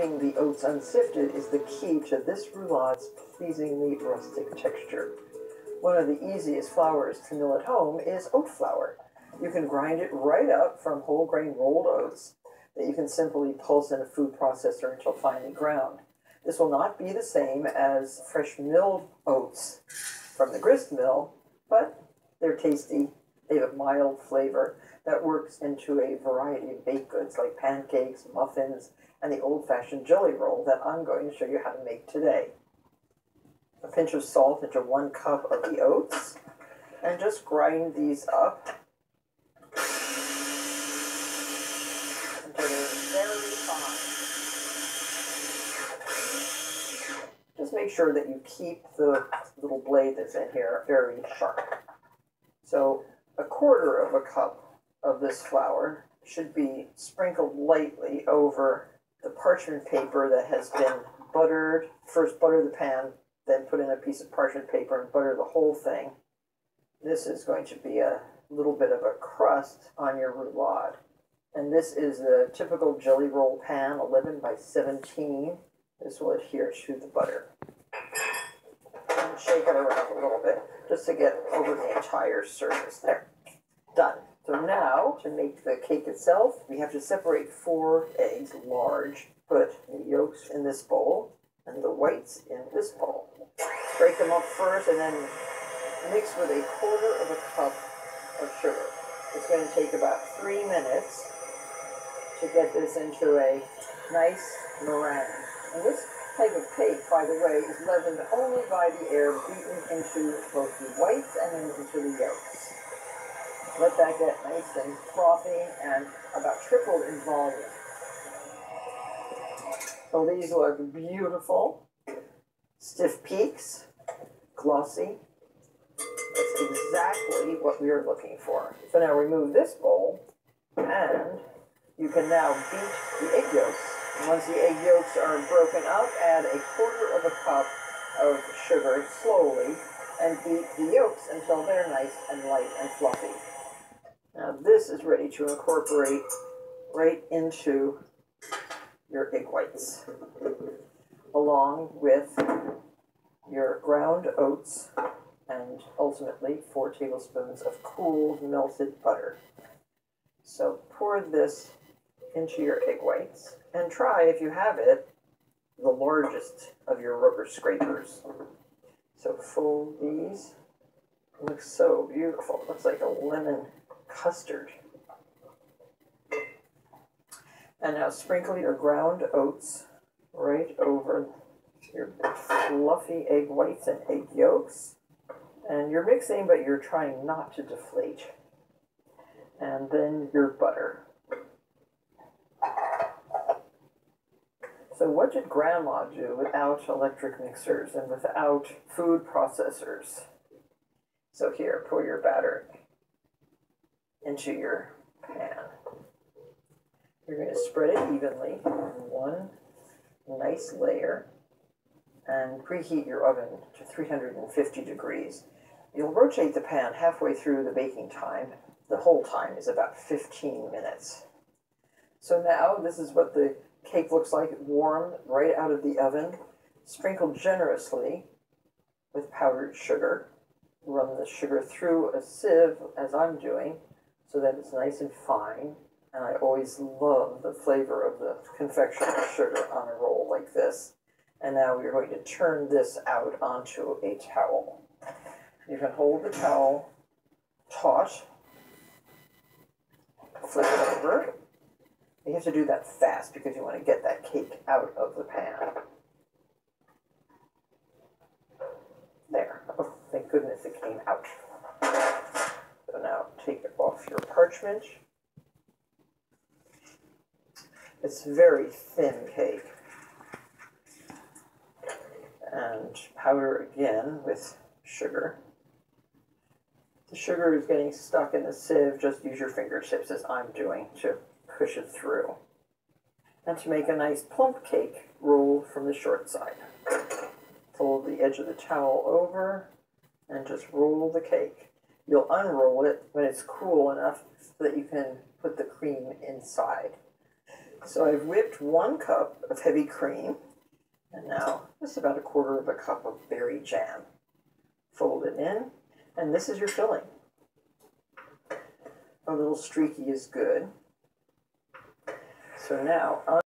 leaving the oats unsifted is the key to this roulade's pleasingly rustic texture. One of the easiest flours to mill at home is oat flour. You can grind it right up from whole grain rolled oats that you can simply pulse in a food processor until finely ground. This will not be the same as fresh milled oats from the grist mill, but they're tasty. They have a mild flavor that works into a variety of baked goods like pancakes, muffins, and the old-fashioned jelly roll that I'm going to show you how to make today. A pinch of salt into 1 cup of the oats, and just grind these up until they're very fine. Just make sure that you keep the little blade that's in here very sharp. So 1/4 cup of this flour should be sprinkled lightly over the parchment paper that has been buttered. First butter the pan, then put in a piece of parchment paper and butter the whole thing. This is going to be a little bit of a crust on your roulade. And this is the typical jelly roll pan, 11 by 17. This will adhere to the butter. And shake it around a little bit just to get over the entire surface there. Done. So now, to make the cake itself, we have to separate 4 eggs large. Put the yolks in this bowl and the whites in this bowl. Break them up first and then mix with 1/4 cup of sugar. It's going to take about 3 minutes to get this into a nice meringue. And this type of cake, by the way, is leavened only by the air beaten into both the whites and then into the yolks. Let that get nice and frothy and about tripled in volume. So these look beautiful. Stiff peaks, glossy. That's exactly what we are looking for. So now remove this bowl, and you can now beat the egg yolks. And once the egg yolks are broken up, add 1/4 cup of sugar slowly, and beat the yolks until they're nice and light and fluffy. Now this is ready to incorporate right into your egg whites, along with your ground oats and ultimately 4 tablespoons of cool melted butter. So pour this into your egg whites and try, if you have it, the largest of your rubber scrapers. So fold these. It looks so beautiful. It looks like a lemon custard. And now sprinkle your ground oats right over your fluffy egg whites and egg yolks. And you're mixing, but you're trying not to deflate. And then your butter. So what did Grandma do without electric mixers and without food processors? So here, pour your batter into your pan. You're going to spread it evenly in one nice layer and preheat your oven to 350 degrees. You'll rotate the pan halfway through the baking time. The whole time is about 15 minutes. So now this is what the cake looks like, warm right out of the oven. Sprinkle generously with powdered sugar. Run the sugar through a sieve, as I'm doing, so that it's nice and fine. And I always love the flavor of the confectionery sugar on a roll like this. And now we're going to turn this out onto a towel. You can hold the towel taut, flip it over. You have to do that fast because you want to get that cake out of the pan. There. Oh, thank goodness it came out. So now take it off your parchment. It's very thin cake. And powder again with sugar. The sugar is getting stuck in the sieve. Just use your fingertips, as I'm doing, to push it through. And to make a nice plump cake, roll from the short side. Fold the edge of the towel over and just roll the cake. You'll unroll it when it's cool enough so that you can put the cream inside. So I've whipped 1 cup of heavy cream, and now this is about 1/4 of a cup of berry jam. Fold it in, and this is your filling. A little streaky is good. So now